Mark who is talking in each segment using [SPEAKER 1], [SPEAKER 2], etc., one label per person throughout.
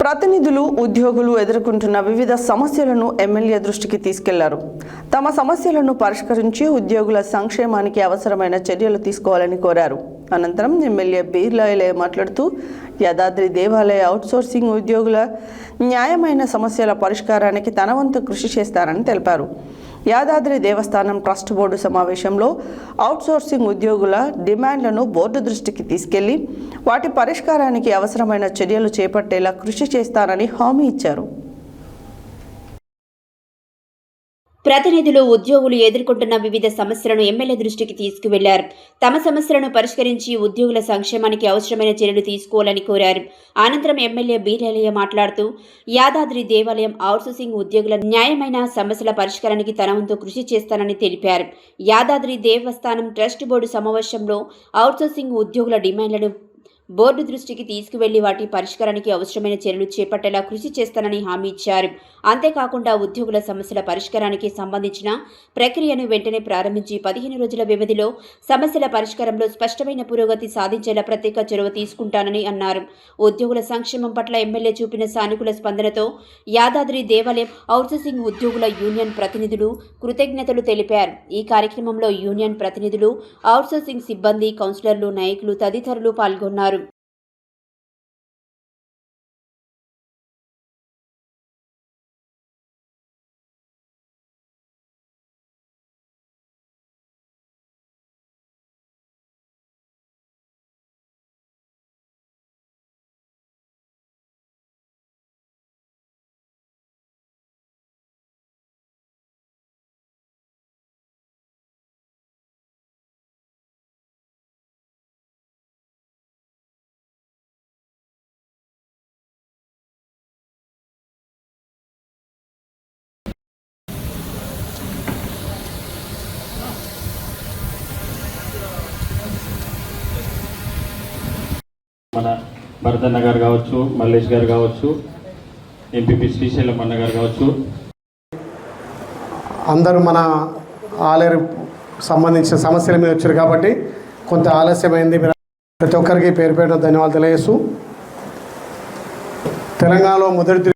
[SPEAKER 1] ప్రతినిధులు ఉద్యోగులు ఎదుర్కొంటున్న వివిధ సమస్యలను ఎమ్మెల్యే దృష్టికి తీసుకెళ్లారు. తమ సమస్యలను పరిష్కరించి ఉద్యోగుల సంక్షేమానికి అవసరమైన చర్యలు తీసుకోవాలని కోరారు. అనంతరం ఎమ్మెల్యే బీర్లాయలే మాట్లాడుతూ యాదాద్రి దేవాలయ అవుట్సోర్సింగ్ ఉద్యోగుల న్యాయమైన సమస్యల పరిష్కారానికి తన వంతు కృషి చేస్తారని తెలిపారు. యాదాద్రి దేవస్థానం ట్రస్ట్ బోర్డు సమావేశంలో అవుట్సోర్సింగ్ ఉద్యోగుల డిమాండ్లను బోర్డు దృష్టికి తీసుకెళ్లి వాటి పరిష్కారానికి అవసరమైన చర్యలు చేపట్టేలా కృషి చేస్తానని హామీ ఇచ్చారు.
[SPEAKER 2] ప్రతినిధులు ఉద్యోగులు ఎదుర్కొంటున్న వివిధ సమస్యలను ఎమ్మెల్యే దృష్టికి తీసుకువెళ్లారు. తమ సమస్యలను పరిష్కరించి ఉద్యోగుల సంక్షేమానికి అవసరమైన చర్యలు తీసుకోవాలని కోరారు. అనంతరం ఎమ్మెల్యే బీర్లాయలే మాట్లాడుతూ యాదాద్రి దేవాలయం అవుట్సోర్సింగ్ ఉద్యోగుల న్యాయమైన సమస్యల పరిష్కారానికి తన వంతు కృషి చేస్తానని తెలిపారు. యాదాద్రి దేవస్థానం ట్రస్ట్ బోర్డు సమావేశంలో అవుట్సోర్సింగ్ ఉద్యోగుల డిమాండ్లను బోర్డు దృష్టికి తీసుకువెళ్లి వాటి పరిష్కారానికి అవసరమైన చర్యలు చేపట్టేలా కృషి చేస్తానని హామీ ఇచ్చారు. అంతేకాకుండా ఉద్యోగుల సమస్యల పరిష్కారానికి సంబంధించిన ప్రక్రియను వెంటనే ప్రారంభించి 15 రోజుల వ్యవధిలో సమస్యల పరిష్కారంలో స్పష్టమైన పురోగతి సాధించేలా ప్రత్యేక చొరవ తీసుకుంటానని అన్నారు. ఉద్యోగుల సంక్షేమం పట్ల ఎమ్మెల్యే చూపిన సానుకూల స్పందనతో యాదాద్రి దేవాలయం అవుట్సోర్సింగ్ ఉద్యోగుల యూనియన్ ప్రతినిధులు కృతజ్ఞతలు తెలిపారు. ఈ కార్యక్రమంలో యూనియన్ ప్రతినిధులు, అవుట్సోర్సింగ్ సిబ్బంది, కౌన్సిలర్లు, నాయకులు తదితరులు పాల్గొన్నారు.
[SPEAKER 3] మన భరతన్న గారు కావచ్చు, మల్లేష్ గారు కావచ్చు, ఎంపీపీ శ్రీశైలం అన్న గారు కావచ్చు,
[SPEAKER 4] అందరూ మన ఆలేరు సంబంధించిన సమస్యల మీద వచ్చారు కాబట్టి కొంత ఆలస్యమైంది. ప్రతి ఒక్కరికి పేరు పేరున ధన్యవాదాలు తెలియజేస్తూ తెలంగాణలో మొదటి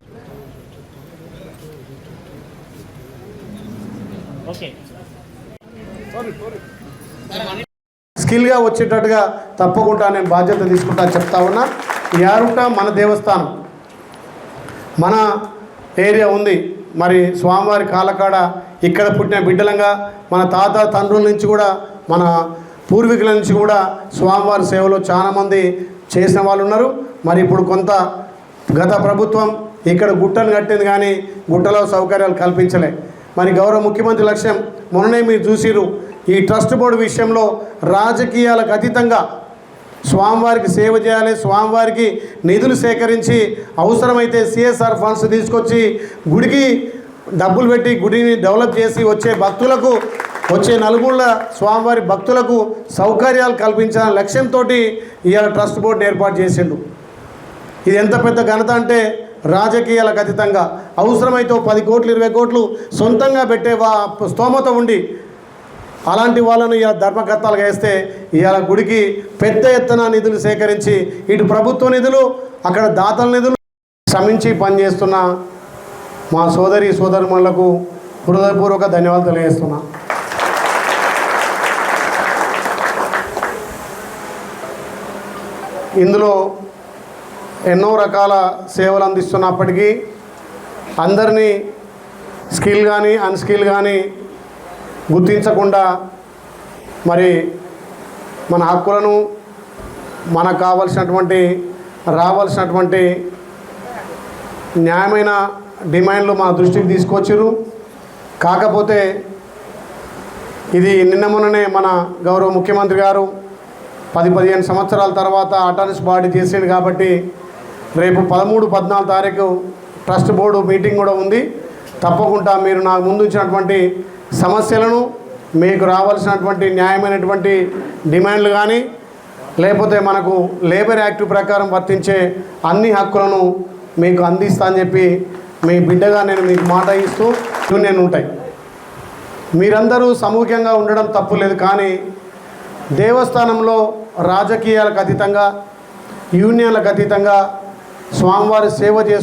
[SPEAKER 4] స్కిల్గా వచ్చేటట్టుగా తప్పకుండా నేను బాధ్యత తీసుకుంటా చెప్తా ఉన్నా. యారుట మన దేవస్థానం, మన ఏరియా ఉంది. మరి స్వామివారి కాలకాడ ఇక్కడ పుట్టిన బిడ్డలంగా మన తాత తండ్రుల నుంచి కూడా మన పూర్వీకుల నుంచి కూడా స్వామివారి సేవలో చాలామంది చేసిన వాళ్ళు ఉన్నారు. మరి ఇప్పుడు కొంత గత ప్రభుత్వం ఇక్కడ గుట్టను కట్టింది కానీ గుట్టలో సౌకర్యాలు కల్పించలే. మరి గౌరవ ముఖ్యమంత్రి లక్ష్యం మొన్ననే మీరు చూసిరు. ఈ ట్రస్ట్ బోర్డు విషయంలో రాజకీయాలకు అతీతంగా స్వామివారికి సేవ చేయాలి, స్వామివారికి నిధులు సేకరించి అవసరమైతే సిఎస్ఆర్ ఫండ్స్ తీసుకొచ్చి గుడికి డబ్బులు పెట్టి గుడిని డెవలప్ చేసి వచ్చే భక్తులకు, వచ్చే నలుగుళ్ళ స్వామివారి భక్తులకు సౌకర్యాలు కల్పించాలనే లక్ష్యంతో ఇవాళ ట్రస్ట్ బోర్డుని ఏర్పాటు చేసిండు. ఇది ఎంత పెద్ద ఘనత అంటే రాజకీయాలకు అతీతంగా అవసరమైతే 10 కోట్లు 20 కోట్లు సొంతంగా పెట్టే స్తోమత ఉండి అలాంటి వాళ్ళను ఇలా ధర్మకర్తలుగా వేస్తే ఇవాళ గుడికి పెద్ద ఎత్తున నిధులు సేకరించి ఇటు ప్రభుత్వ నిధులు, అక్కడ దాతల నిధులు శ్రమించి పనిచేస్తున్న మా సోదరి సోదరుమణులకు హృదయపూర్వక ధన్యవాదాలు తెలియజేస్తున్నా. ఇందులో ఎన్నో రకాల సేవలు అందిస్తున్నప్పటికీ అందరినీ స్కిల్ కానీ అన్స్కిల్ కానీ గుర్తించకుండా మరి మన హక్కులను, మనకు కావలసినటువంటి రావాల్సినటువంటి న్యాయమైన డిమాండ్లు మా దృష్టికి తీసుకొచ్చారు. కాకపోతే ఇది నిన్న మొన్ననే మన గౌరవ ముఖ్యమంత్రి గారు 10-15 సంవత్సరాల తర్వాత అటానమస్ బాడీ చేసాడు కాబట్టి రేపు 13-14 తారీఖు ట్రస్ట్ బోర్డు మీటింగ్ కూడా ఉంది. తప్పకుండా మీరు నాకు ముందు ఇచ్చినటువంటి సమస్యలను, మీకు రావాల్సినటువంటి న్యాయమైనటువంటి డిమాండ్లు కానీ లేకపోతే మనకు లేబర్ యాక్ట్ ప్రకారం వర్తించే అన్ని హక్కులను మీకు అందిస్తా అని చెప్పి మీ బిడ్డగా నేను మీకు మాట ఇస్తూ యూనియన్ ఉంటాయి. మీరందరూ సమూహంగా ఉండడం తప్పులేదు, కానీ దేవస్థానంలో రాజకీయాలకు అతీతంగా, యూనియన్లకు అతీతంగా స్వామివారి సేవ చేసుకు